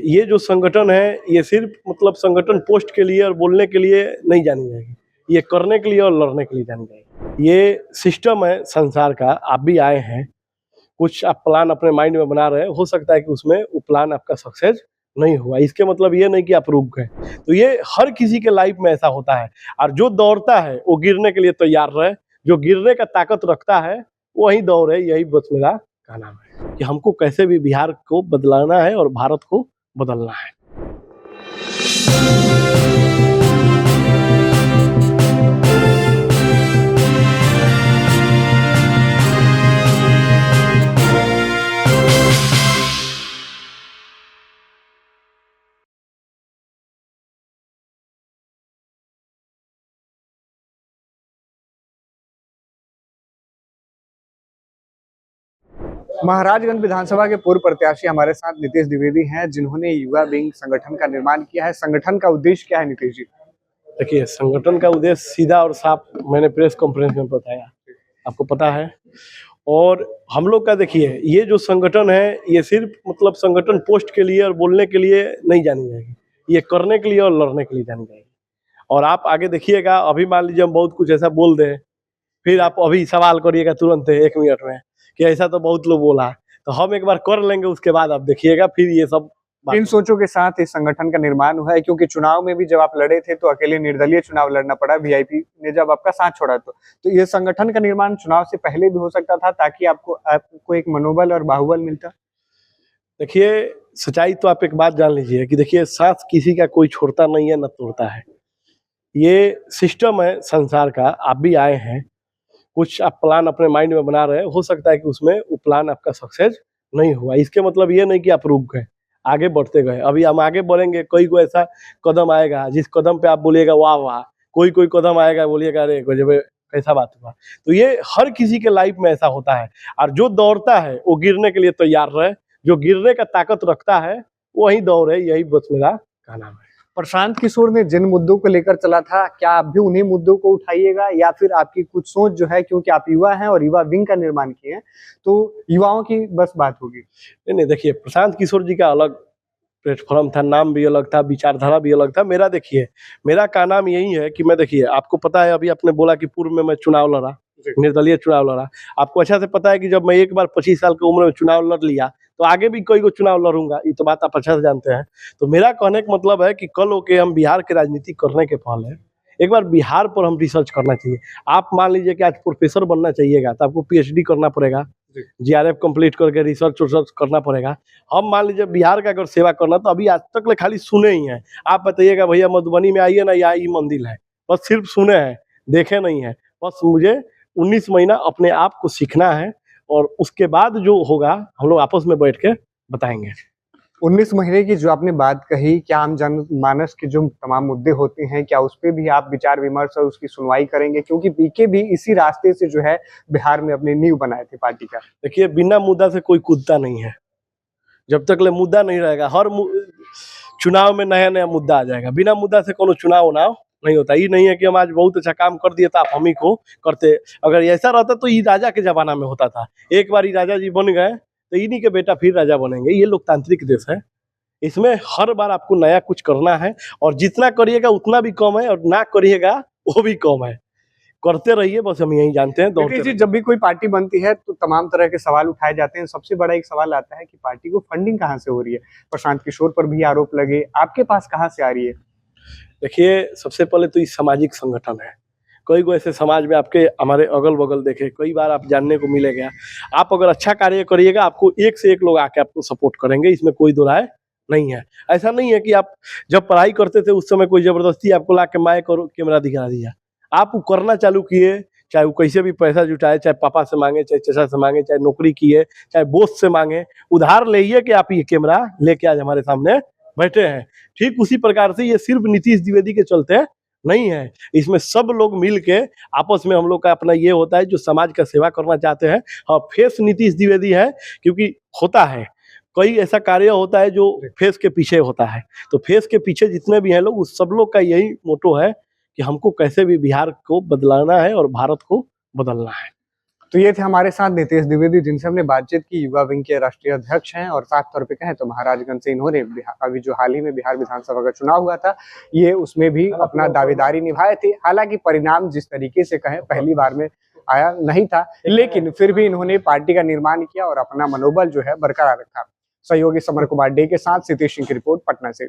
ये जो संगठन है, ये सिर्फ मतलब संगठन पोस्ट के लिए और बोलने के लिए नहीं जानी जाएगी, ये करने के लिए और लड़ने के लिए जानी जाएगी। ये सिस्टम है संसार का, आप भी आए हैं, कुछ आप प्लान अपने माइंड में बना रहे हैं, हो सकता है कि उसमें वो प्लान आपका सक्सेस नहीं हुआ, इसके मतलब ये नहीं कि आप रुक गए। तो ये हर किसी के लाइफ में ऐसा होता है, और जो दौड़ता है वो गिरने के लिए तैयार रहे, जो गिरने का ताकत रखता है वही दौड़े, यही बस मेरा कहना है कि हमको कैसे भी बिहार को बदलाना है और भारत को बदलना है। महाराजगंज विधानसभा के पूर्व प्रत्याशी हमारे साथ नीतीश द्विवेदी हैं, जिन्होंने युवा विंग संगठन का निर्माण किया है। संगठन का उद्देश्य क्या है नीतीश जी? देखिए, संगठन का उद्देश्य सीधा और साफ मैंने प्रेस कॉन्फ्रेंस में बताया, आपको पता है। और हम लोग का देखिए, ये जो संगठन है, ये सिर्फ मतलब संगठन पोस्ट के लिए और बोलने के लिए नहीं जानी जाएगी, ये करने के लिए और लड़ने के लिए जानी जाएगी। और आप आगे देखिएगा, अभी मान लीजिए हम बहुत कुछ ऐसा बोल दें, फिर आप अभी सवाल करिएगा तुरंत 1 मिनट में कि ऐसा तो बहुत लोग बोला, तो हम एक बार कर लेंगे, उसके बाद आप देखिएगा फिर ये सब इन सोचों के साथ इस संगठन का निर्माण हुआ है, क्योंकि चुनाव में भी जब आप लड़े थे तो अकेले निर्दलीय चुनाव लड़ना पड़ा, वीआईपी ने जब आपका साथ छोड़ा तो ये संगठन का निर्माण चुनाव से पहले भी हो सकता था, ताकि आपको एक मनोबल और बाहुबल मिलता। देखिए, सच्चाई तो आप एक बात जान लीजिए कि देखिए, साथ किसी का कोई छोड़ता नहीं है न तोड़ता है, ये सिस्टम है संसार का। आप भी आए हैं, कुछ आप प्लान अपने माइंड में बना रहे हैं, हो सकता है कि उसमें वो प्लान आपका सक्सेस नहीं हुआ, इसके मतलब ये नहीं कि आप रुक गए, आगे बढ़ते गए। अभी हम आगे बढ़ेंगे, कोई ऐसा कदम आएगा जिस कदम पे आप बोलिएगा वाह वाह, कोई कोई कदम आएगा बोलिएगा अरे गजब, कैसा बात हुआ। तो ये हर किसी के लाइफ में ऐसा होता है, और जो दौड़ता है वो गिरने के लिए तैयार रहे, जो गिरने का ताकत रखता है वही दौड़े, यही बस मेरा कहना है। प्रशांत किशोर ने जिन मुद्दों को लेकर चला था, क्या आप भी उन्हीं मुद्दों को उठाइएगा, या फिर आपकी कुछ सोच जो है, क्योंकि आप युवा हैं और युवा विंग का निर्माण किए हैं, तो युवाओं की बस बात होगी? नहीं, देखिए, प्रशांत किशोर जी का अलग प्लेटफॉर्म था, नाम भी अलग था, विचारधारा भी अलग था। मेरा देखिए, मेरा का नाम यही है कि मैं देखिए, आपको पता है, अभी आपने बोला कि पूर्व में मैं चुनाव लड़ा, निर्दलीय चुनाव लड़ा। आपको अच्छा से पता है कि जब मैं एक बार 25 साल की उम्र में चुनाव लड़ लिया, तो आगे भी कोई चुनाव लड़ूंगा, ये तो बात आप अच्छा से जानते हैं। तो मेरा कहने का मतलब है कि कल होके हम बिहार के राजनीति करने के पहले एक बार बिहार पर हम रिसर्च करना चाहिए। आप मान लीजिए कि आज प्रोफेसर बनना चाहिएगा तो आपको पीएचडी करना पड़ेगा, जीआरएफ कंप्लीट करके रिसर्च करना पड़ेगा। हम मान लीजिए बिहार का अगर सेवा करना, तो अभी आज तक ले खाली सुने ही हैं। आप बताइएगा भैया मधुबनी में आइए ना, यहाँ ये मंदिर है, बस सिर्फ सुने हैं, देखे नहीं है। बस मुझे 19 महीना अपने आप को सीखना है, और उसके बाद जो होगा हम लोग आपस में बैठ के बताएंगे। 19 महीने की जो आपने बात कही, क्या आम जनमानस के जो तमाम मुद्दे होते हैं, क्या उस पे भी आप विचार विमर्श और उसकी सुनवाई करेंगे? क्योंकि पीके भी इसी रास्ते से जो है बिहार में अपनी नींव बनाए थे पार्टी का। देखिए, बिना मुद्दा से कोई कूदता नहीं है, जब तक ले मुद्दा नहीं रहेगा। हर चुनाव में नया नया मुद्दा आ जाएगा, बिना मुद्दा से कोनो चुनाव नहीं होता। ये नहीं है कि हम आज बहुत अच्छा काम कर दिए तो आप हम ही को करते। अगर ऐसा रहता तो ये राजा के जमाना में होता था, एक बार ये राजा जी बन गए तो इन्हीं के बेटा फिर राजा बनेंगे। ये लोकतांत्रिक देश है, इसमें हर बार आपको नया कुछ करना है, और जितना करिएगा उतना भी कम है, और ना करिएगा वो भी कम है। करते रहिए, बस हम यही जानते हैं। नीतीश जी, जब भी कोई पार्टी बनती है तो तमाम तरह के सवाल उठाए जाते हैं। सबसे बड़ा एक सवाल आता है कि पार्टी को फंडिंग कहाँ से हो रही है? प्रशांत किशोर पर भी आरोप लगे, आपके पास कहाँ से आ रही है? देखिए, सबसे पहले तो ये सामाजिक संगठन है। कई को ऐसे समाज में आपके हमारे अगल बगल देखे, कई बार आप जानने को मिलेगा। आप अगर अच्छा कार्य करिएगा, आपको एक से एक लोग आके आपको सपोर्ट करेंगे, इसमें कोई दो राय नहीं है। ऐसा नहीं है कि आप जब पढ़ाई करते थे उस समय कोई जबरदस्ती आपको ला के माइक और कैमरा दिखा दिया। आप वो करना चालू किए, चाहे वो कैसे भी पैसा जुटाए, चाहे पापा से मांगे, चाहे चाचा से मांगे, चाहे नौकरी किए, चाहे बोस से मांगे, उधार ले कि आप ये कैमरा लेके आज हमारे सामने बैठे हैं। ठीक उसी प्रकार से ये सिर्फ नीतीश द्विवेदी के चलते नहीं है, इसमें सब लोग मिल के आपस में हम लोग का अपना ये होता है जो समाज का सेवा करना चाहते हैं। हाँ, फेस नीतीश द्विवेदी है, क्योंकि होता है कोई ऐसा कार्य होता है जो फेस के पीछे होता है। तो फेस के पीछे जितने भी हैं लोग, उस सब लोग का यही मोटो है कि हमको कैसे भी बिहार को बदलाना है और भारत को बदलना है। तो ये थे हमारे साथ नितेश द्विवेदी, जिनसे हमने बातचीत की। युवा विंग के राष्ट्रीय अध्यक्ष हैं और साफ तौर पे कहें तो महाराजगंज से इन्होंने अभी जो हाल ही में बिहार विधानसभा का चुनाव हुआ था, ये उसमें भी अपना दावेदारी निभाए थे। हालांकि परिणाम जिस तरीके से कहें पहली बार में आया नहीं था, लेकिन फिर भी इन्होंने पार्टी का निर्माण किया और अपना मनोबल जो है बरकरार रखा। सहयोगी समर कुमार डे के साथ सितेश सिंह की रिपोर्ट, पटना से।